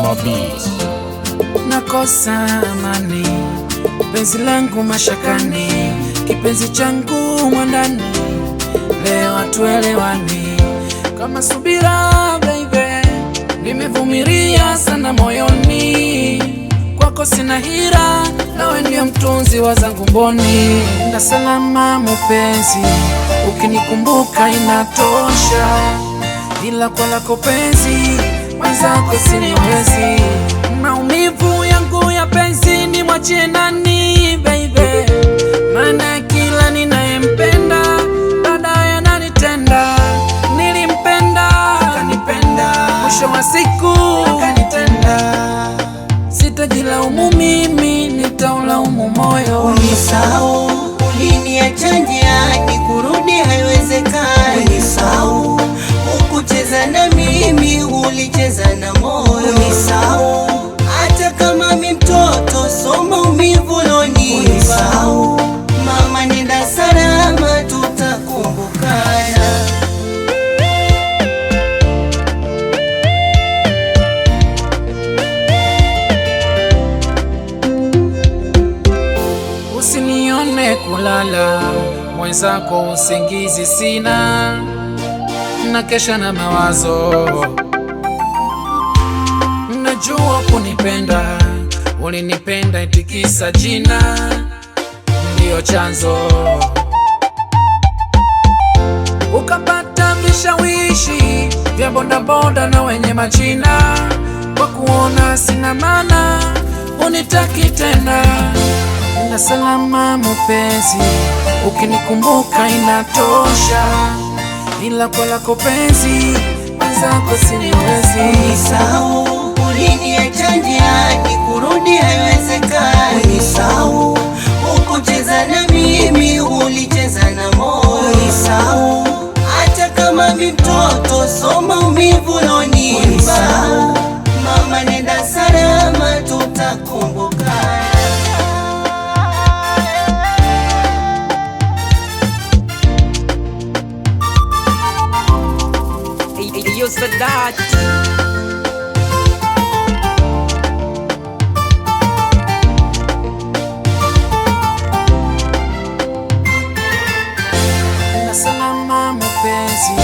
Mabis. Nakosa amani, penzi langu mashakani, kipenzi changu mwandani, leo hatuelewani. Kama subira baby, nimevumilia sana moyoni, kwako sina hila, nawe ndio mtunzi wa zangu mboni. Na salama mpenzi, ukinikumbuka inatosha, ila kwa lako penzi mwenzako siniwezi. Maumivu yangu ya penzi ni mwachie nani baby, maana kila ninayempenda baadaye ananitenda. Nilimpenda akanipenda, mwisho wa siku akanitenda. Sitajilaumu mimi, nitaulaumu moyo. Unisahau, uliniacha njiani, kurudi haiwezekani. Unisahau, ukucheza na mimi, ulicheza na moyo. Unisahau, hata kama mi mtoto, so maumivu lonipa. Unisahau, mama nenda salama, tutakumbukana. Usinione kulala, mwenzako usingizi sina, na kesha na mawazo. Najua kunipenda, ulinipenda itikisa jina, ndiyo chanzo. Ukapata vishawishi vya bodaboda na wenye majina, kwa kuona sina maana unitaki tena. Na salama mpenzi, ukinikumbuka inatosha, ila kwa lako penzi mwenzako siniwezi. Unisahau, uliniacha njiani, kurudi haiwezekani. Unisahau, ukucheza na mimi, ulicheza na moyo. Unisahau, hata kama mi mtoto, so maumivu lonipa. Unisahau, mama nenda salama, tutakumbukana. Yo Sadat. Na salama mpenzi,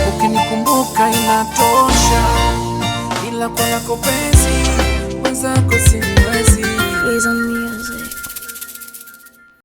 ukinikumbuka inatosha, ila kwa lako penzi